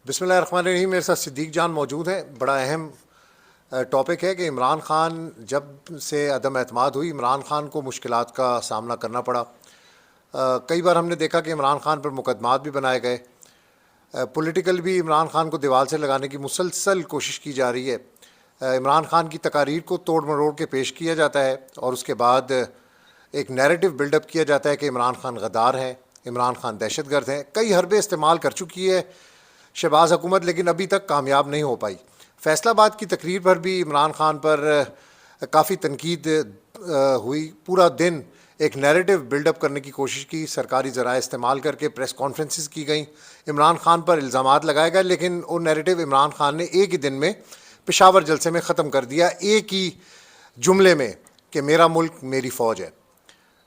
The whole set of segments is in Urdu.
بسم اللہ الرحمن الرحیم. میرے ساتھ صدیق جان موجود ہیں. بڑا اہم ٹاپک ہے کہ عمران خان جب سے عدم اعتماد ہوئی عمران خان کو مشکلات کا سامنا کرنا پڑا. کئی بار ہم نے دیکھا کہ عمران خان پر مقدمات بھی بنائے گئے. پولیٹیکل بھی عمران خان کو دیوال سے لگانے کی مسلسل کوشش کی جا رہی ہے. عمران خان کی تقاریر کو توڑ مروڑ کے پیش کیا جاتا ہے اور اس کے بعد ایک نیریٹو بلڈ اپ کیا جاتا ہے کہ عمران خان غدار ہیں, عمران خان دہشت گرد ہیں. کئی حربے استعمال کر چکی ہے شہباز حکومت, لیکن ابھی تک کامیاب نہیں ہو پائی. فیصل آباد کی تقریر پر بھی عمران خان پر کافی تنقید ہوئی. پورا دن ایک نیریٹو بلڈ اپ کرنے کی کوشش کی, سرکاری ذرائع استعمال کر کے پریس کانفرنسز کی گئیں, عمران خان پر الزامات لگائے گئے, لیکن وہ نیریٹو عمران خان نے ایک ہی دن میں پشاور جلسے میں ختم کر دیا, ایک ہی جملے میں کہ میرا ملک میری فوج ہے.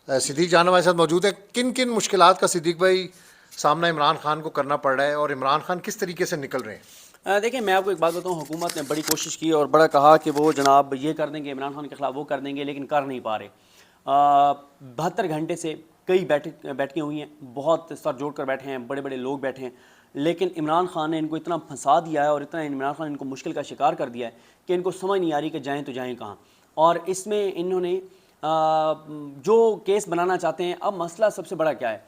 صدیق جان ہمارے ساتھ موجود ہیں. کن کن مشکلات کا صدیق بھائی سامنا عمران خان کو کرنا پڑ رہا ہے اور عمران خان کس طریقے سے نکل رہے ہیں؟ دیکھیں, میں آپ کو ایک بات بتاؤں, حکومت نے بڑی کوشش کی اور بڑا کہا کہ وہ جناب یہ کر دیں گے, عمران خان کے خلاف وہ کر دیں گے, لیکن کر نہیں پا رہے. 72 گھنٹے سے کئی بیٹھیں ہوئی ہیں, بہت سر جوڑ کر بیٹھے ہیں, بڑے بڑے لوگ بیٹھے ہیں, لیکن عمران خان نے ان کو اتنا پھنسا دیا ہے اور اتنا عمران خان ان کو مشکل کا شکار کر دیا ہے کہ ان کو سمجھ نہیں آ رہی کہ جائیں تو جائیں کہاں. اور اس میں انہوں نے جو کیس بنانا چاہتے ہیں, اب مسئلہ سب سے بڑا کیا ہے,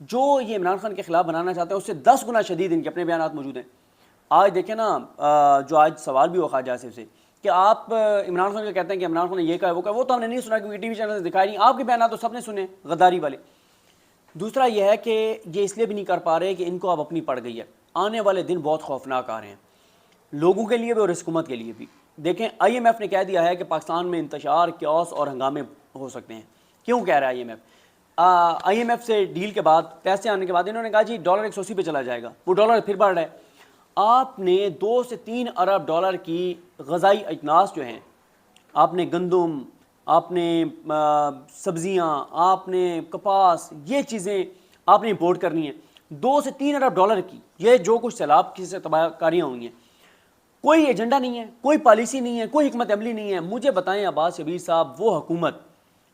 جو یہ عمران خان کے خلاف بنانا چاہتے ہیں اس سے 10 گنا شدید ان کے اپنے بیانات موجود ہیں. آج دیکھیں نا, جو آج سوال بھی ہوا خواجہ آصف سے کہ آپ عمران خان کو کہتے ہیں کہ عمران خان نے یہ کہا وہ کہا, وہ تو ہم نے نہیں سنا کیونکہ ٹی وی چینل سے دکھائی نہیں, آپ کے بیانات تو سب نے سنے غداری والے. دوسرا یہ ہے کہ یہ اس لیے بھی نہیں کر پا رہے کہ ان کو اب اپنی پڑ گئی ہے. آنے والے دن بہت خوفناک آ رہے ہیں لوگوں کے لیے بھی اور حکومت کے لیے بھی. دیکھیں, آئی ایم ایف نے کہہ دیا ہے کہ پاکستان میں انتشار, کیوس اور ہنگامے ہو سکتے ہیں. کیوں کہہ رہا ہے I M F? I M F سے ڈیل کے بعد, پیسے آنے کے بعد انہوں نے کہا جی ڈالر 180 پہ چلا جائے گا. وہ ڈالر پھر بڑھ رہا ہے. آپ نے 2 سے 3 ارب ڈالر کی غذائی اجناس جو ہیں, آپ نے گندم, آپ نے سبزیاں, آپ نے کپاس, یہ چیزیں آپ نے امپورٹ کرنی ہیں 2 سے 3 ارب ڈالر کی. یہ جو کچھ سیلاب کی سے تباہ کاریاں ہوئی ہیں, کوئی ایجنڈا نہیں ہے, کوئی پالیسی نہیں ہے, کوئی حکمت عملی نہیں ہے. مجھے بتائیں عباس شبیر صاحب, وہ حکومت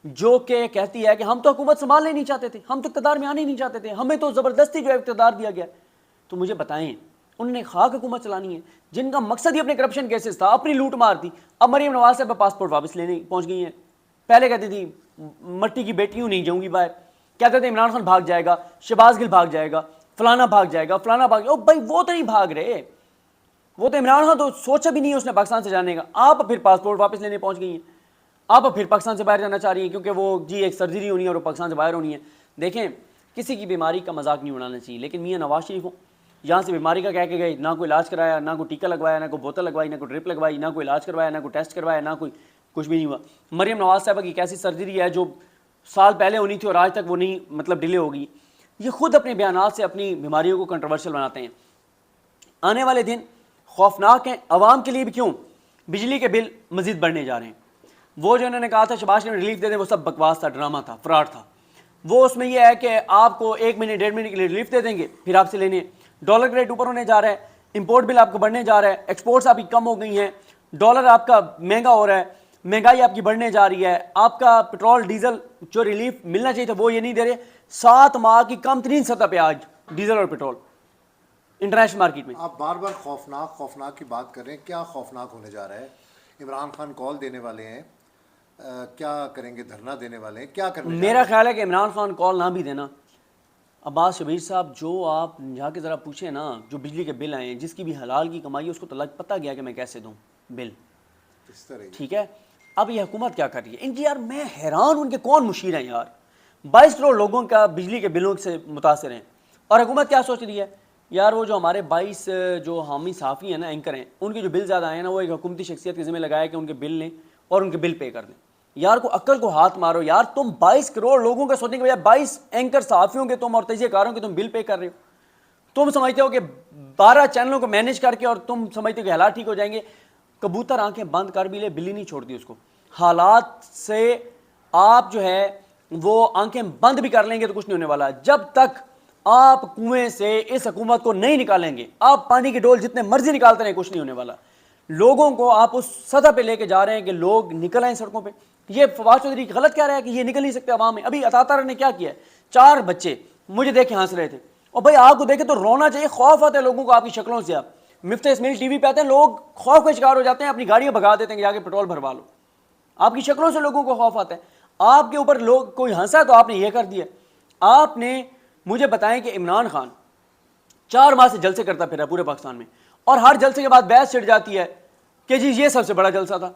جو کہ کہتی ہے کہ ہم تو حکومت سنبھالنا ہی نہیں چاہتے تھے, ہم تو اقتدار میں آنے ہی نہیں چاہتے تھے, ہمیں تو زبردستی جو ہے اقتدار دیا گیا, تو مجھے بتائیں انہوں نے خاک حکومت چلانی ہے جن کا مقصد ہی اپنے کرپشن کیسز تھا, اپنی لوٹ مار تھی. اب مریم نواز صاحب پاسپورٹ واپس لینے پہنچ گئی ہیں. پہلے کہتی تھی مٹی کی بیٹیوں نہیں جاؤں گی باہر, کہتے تھے عمران خان بھاگ جائے گا, شہباز گل بھاگ جائے گا, فلانا بھاگ جائے گا, فلانا بھاگ. او بھائی, وہ تو نہیں بھاگ رہے, وہ تو عمران خان تو سوچا بھی نہیں ہے اس نے پاکستان سے جانے کا. آپ پھر پاسپورٹ واپس لینے پہنچ گئی ہیں, آپ پھر پاکستان سے باہر جانا چاہ رہی ہیں کیونکہ وہ جی ایک سرجری ہونی ہے اور وہ پاکستان سے باہر ہونی ہے. دیکھیں, کسی کی بیماری کا مذاق نہیں اڑانا چاہیے, لیکن میاں نواز شریف ہوں, یہاں سے بیماری کا کہہ کے گئے, نہ کوئی علاج کرایا, نہ کوئی ٹیکہ لگوایا, نہ کوئی بوتل لگوائی, نہ کوئی ڈرپ لگوائی, نہ کوئی علاج کروایا, نہ کوئی ٹیسٹ کروایا, نہ کوئی کچھ بھی نہیں ہوا. مریم نواز صاحبہ کی کیسی سرجری ہے جو سال پہلے ہونی تھی اور آج تک وہ نہیں مطلب ڈیلے ہوگی. یہ خود اپنے بیانات سے اپنی بیماریوں کو کنٹروورشل بناتے ہیں. آنے والے دن خوفناک ہیں عوام کے لیے بھی. کیوں؟ بجلی کے بل مزید بڑھنے جا رہے ہیں. وہ جو انہوں نے کہا تھا شہباز شریف ریلیف دے دیں, وہ سب بکواس تھا, ڈرامہ تھا, فراڈ تھا. وہ اس میں یہ ہے کہ آپ کو 1 مہینے 1.5 مہینے کے لیے ریلیف دے دیں گے, پھر آپ سے لینے. ڈالر کا ریٹ اوپر ہونے جا رہا ہے, امپورٹ بل آپ کو بڑھنے جا رہا ہے, ایکسپورٹس آپ کی کم ہو گئی ہیں, ڈالر آپ کا مہنگا ہو رہا ہے, مہنگائی آپ کی بڑھنے جا رہی ہے, آپ کا پٹرول ڈیزل جو ریلیف ملنا چاہیے تھا وہ یہ نہیں دے رہے. 7 ماہ کی کم ترین سطح پہ آج ڈیزل اور پٹرول انٹرنیشنل مارکیٹ میں. آپ بار بار خوفناک کی بات کر رہے ہیں, کیا خوفناک ہونے جا رہا ہے؟ عمران خان کال دینے والے ہیں, کیا کریں گے؟ دھرنا دینے والے ہیں, کیا کرنے؟ میرا خیال ہے کہ عمران خان کال نہ بھی دینا. عباس شبیر صاحب, جو آپ جا کے ذرا پوچھیں نا, جو بجلی کے بل آئے ہیں, جس کی بھی حلال کی کمائی ہے اس کو تو پتہ گیا کہ میں کیسے دوں بل, ٹھیک ہے. اب یہ حکومت کیا کر رہی ہے ان کی, یار میں حیران ہوں, ان کے کون مشیر ہیں یار. 22 کروڑ لوگوں کا بجلی کے بلوں سے متاثر ہیں, اور حکومت کیا سوچ رہی ہے یار, وہ جو ہمارے 22 جو حامی صحافی ہیں نا, اینکر ہیں, ان کے جو بل زیادہ آئے ہیں نا, وہ ایک حکومتی شخصیت کے ذمہ لگایا کہ ان کے بل لیں اور ان کے بل پے کر دیں. یار کو عقل کو ہاتھ مارو یار, تم 22 کروڑ لوگوں کا سوچنے کے بجائے 22 اینکر صحافیوں کے تم اور تجزیہ کاروں کے تم بل پے کر رہے ہو. تم سمجھتے ہو کہ 12 چینلوں کو مینیج کر کے, اور تم سمجھتے ہو کہ حالات ٹھیک ہو جائیں گے. کبوتر آنکھیں بند کر بھی لے, بلی نہیں چھوڑتی اس کو. حالات سے آپ جو ہے وہ آنکھیں بند بھی کر لیں گے تو کچھ نہیں ہونے والا. جب تک آپ کنویں سے اس حکومت کو نہیں نکالیں گے, آپ پانی کی ڈول جتنے مرضی نکالتے رہیں, کچھ نہیں ہونے والا. لوگوں کو آپ اس سطح پہ لے کے جا رہے ہیں کہ لوگ نکل آئیں سڑکوں پہ. یہ فواد چودھری غلط کہہ رہا ہے کہ یہ نکل نہیں سکتے عوام میں. ابھی عطا طاہر نے کیا کیا ہے, 4 بچے مجھے دیکھ کے ہنس رہے تھے, اور بھائی آپ کو دیکھے تو رونا چاہیے, خوف آتا ہے لوگوں کو آپ کی شکلوں سے. آپ مفتاح اسماعیل ٹی وی پہ آتے ہیں, لوگ خوف کا شکار ہو جاتے ہیں, اپنی گاڑیاں بھگا دیتے ہیں کہ جا کے پیٹرول بھروا لو. آپ کی شکلوں سے لوگوں کو خوف آتا ہے. آپ کے اوپر لوگ کوئی ہنسا تو آپ نے یہ کر دیا. آپ نے مجھے بتائیں کہ عمران خان 4 ماہ سے جلسے کرتا پھرا پورے پاکستان میں, اور ہر جلسے کے بعد بحث چھڑ جاتی ہے کہ جی یہ سب سے بڑا جلسہ تھا.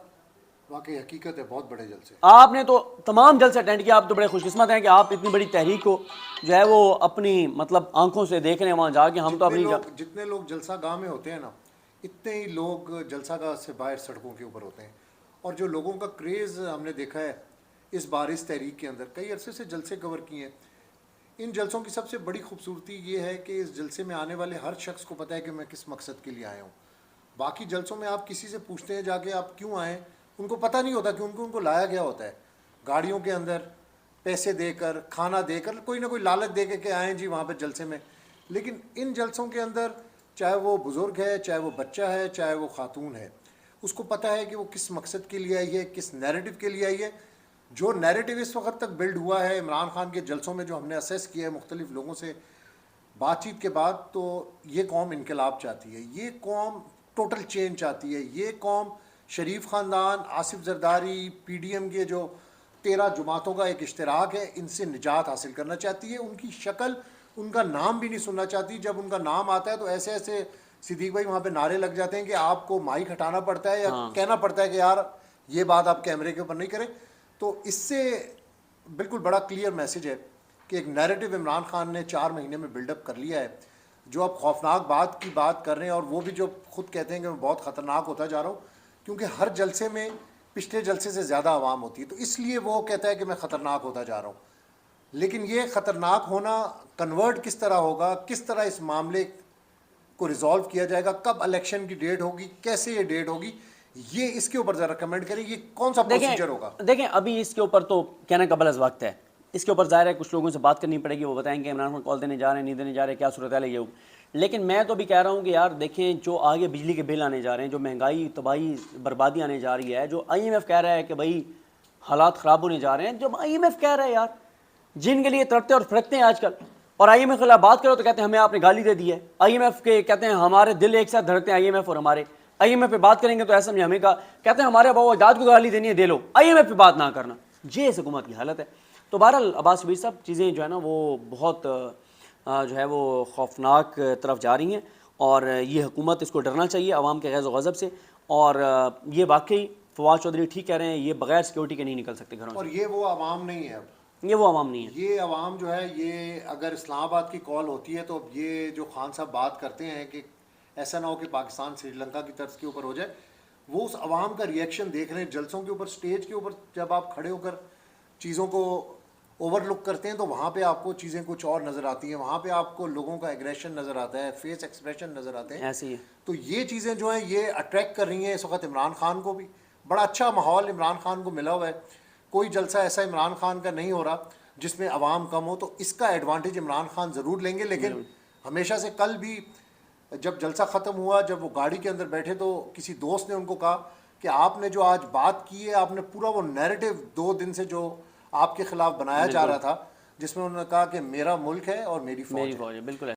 واقعی حقیقت ہے, بہت بڑے جلسے. آپ نے تو تمام جلسے اٹینڈ کیا. آپ تو بڑے خوش قسمت ہیں کہ آپ اتنی بڑی تحریک کو جو ہے وہ اپنی مطلب آنکھوں سے دیکھ رہے ہیں وہاں جا کے. ہم تو اپنی جتنے لوگ جلسہ گاہ میں ہوتے ہیں نا, اتنے ہی لوگ جلسہ گاہ سے باہر سڑکوں کے اوپر ہوتے ہیں. اور جو لوگوں کا کریز ہم نے دیکھا ہے اس بار اس تحریک کے اندر, کئی عرصے سے جلسے کور کیے ہیں. ان جلسوں کی سب سے بڑی خوبصورتی یہ ہے کہ اس جلسے میں آنے والے ہر شخص کو پتہ ہے کہ میں کس مقصد کے لیے آیا ہوں. باقی جلسوں میں آپ کسی سے پوچھتے ہیں جا کے آپ کیوں آئیں, ان کو پتہ نہیں ہوتا کہ ان کو لایا گیا ہوتا ہے گاڑیوں کے اندر پیسے دے کر, کھانا دے کر, کوئی نہ کوئی لالچ دے کے کہ آئیں جی وہاں پہ جلسے میں. لیکن ان جلسوں کے اندر چاہے وہ بزرگ ہے, چاہے وہ بچہ ہے, چاہے وہ خاتون ہے, اس کو پتہ ہے کہ وہ کس مقصد کے لیے آئی ہے, کس نیریٹو کے لیے آئی ہے. جو نیریٹو اس وقت تک بلڈ ہوا ہے عمران خان کے جلسوں میں, جو ہم نے اسیس کیا ہے مختلف لوگوں سے بات چیت کے بعد, تو یہ قوم انقلاب چاہتی ہے, یہ قوم ٹوٹل چینج چاہتی ہے, یہ قوم شریف خاندان, Asif Zardari, P D M کے جو 13 جماعتوں کا ایک اشتراک ہے, ان سے نجات حاصل کرنا چاہتی ہے. ان کی شکل, ان کا نام بھی نہیں سننا چاہتی. جب ان کا نام آتا ہے تو ایسے ایسے صدیق بھائی وہاں پہ نعرے لگ جاتے ہیں کہ آپ کو مائک ہٹانا پڑتا ہے یا کہنا پڑتا ہے کہ یار یہ بات آپ کیمرے کے اوپر نہیں کریں. تو اس سے بالکل بڑا کلیئر میسج ہے کہ ایک نیریٹو عمران خان نے 4 مہینے میں بلڈ اپ کر لیا ہے. جو آپ خوفناک بات کی بات کر رہے ہیں, اور وہ بھی جو خود کہتے ہیں کہ میں بہت خطرناک ہوتا جا رہا ہوں, کیونکہ ہر جلسے میں پچھلے جلسے سے زیادہ عوام ہوتی ہے, تو اس لیے وہ کہتا ہے کہ میں خطرناک ہوتا جا رہا ہوں. لیکن یہ خطرناک ہونا کنورٹ کس طرح ہوگا, کس طرح اس معاملے کو ریزالو کیا جائے گا, کب الیکشن کی ڈیٹ ہوگی, کیسے یہ ڈیٹ ہوگی, یہ اس کے اوپر ذرا کمنٹ کریں. یہ کون سا پروسیجر ہوگا؟ دیکھیں ابھی اس کے اوپر تو کہنا قبل از وقت ہے. اس کے اوپر ظاہر ہے کچھ لوگوں سے بات کرنی پڑے گی, وہ بتائیں گے عمران خان کال دینے جا رہے ہیں, نہیں دینے جا رہے, کیا صورتحال ہے یہ. لیکن میں تو بھی کہہ رہا ہوں کہ یار دیکھیں, جو آگے بجلی کے بل آنے جا رہے ہیں, جو مہنگائی, تباہی, بربادی آنے جا رہی ہے, جو آئی ایم ایف کہہ رہا ہے کہ بھائی حالات خراب ہونے جا رہے ہیں, جو آئی ایم ایف کہہ رہا ہے یار, جن کے لیے تڑپتے اور پھڑکتے ہیں آج کل, اور آئی ایم ایف کے خلاف بات کرو تو کہتے ہیں ہمیں آپ نے گالی دے دی ہے. آئی ایم ایف کے کہتے ہیں ہمارے دل ایک ساتھ دھڑکتے ہیں آئی ایم ایف اور ہمارے. آئی ایم ایف پہ بات کریں گے تو ایسا سمجھے ہمیں کہتے ہیں ہمارے ابا اجداد کو گالی دینی ہے دے لو, آئی ایم ایف پہ بات نہ کرنا. یہ اس حکومت کی حالت ہے. تو بہرحال عباس شبیر صاحب, چیزیں جو ہے نا وہ بہت جو ہے وہ خوفناک طرف جا رہی ہیں, اور یہ حکومت اس کو ڈرنا چاہیے عوام کے غیظ و غضب سے. اور یہ واقعی فواد چودھری ٹھیک کہہ رہے ہیں, یہ بغیر سیکورٹی کے نہیں نکل سکتے گھروں سے. اور یہ وہ عوام نہیں ہے, اب یہ وہ عوام نہیں ہے. یہ عوام جو ہے, یہ اگر اسلام آباد کی کال ہوتی ہے تو اب یہ جو خان صاحب بات کرتے ہیں کہ ایسا نہ ہو کہ پاکستان سری لنکا کی طرز کے اوپر ہو جائے, وہ اس عوام کا ریئیکشن دیکھ رہے ہیں جلسوں کے اوپر, سٹیج کے اوپر جب آپ کھڑے ہو کر چیزوں کو اوور لک کرتے ہیں تو وہاں پہ آپ کو چیزیں کچھ اور نظر آتی ہیں, وہاں پہ آپ کو لوگوں کا ایگریشن نظر آتا ہے, فیس ایکسپریشن نظر آتے ہیں. ایسے ہی ہے. تو یہ چیزیں جو ہیں یہ اٹریکٹ کر رہی ہیں اس وقت عمران خان کو بھی. بڑا اچھا ماحول عمران خان کو ملا ہوا ہے, کوئی جلسہ ایسا عمران خان کا نہیں ہو رہا جس میں عوام کم ہو, تو اس کا ایڈوانٹیج عمران خان ضرور لیں گے. لیکن ہمیشہ سے, کل بھی جب جلسہ ختم ہوا, جب وہ گاڑی کے اندر بیٹھے تو کسی دوست نے ان کو کہا کہ آپ نے جو آج بات کی ہے, آپ نے پورا وہ نیریٹو 2 دن سے جو آپ کے خلاف بنایا جا رہا تھا, جس میں انہوں نے کہا کہ میرا ملک ہے اور میری فوج ہے. بالکل.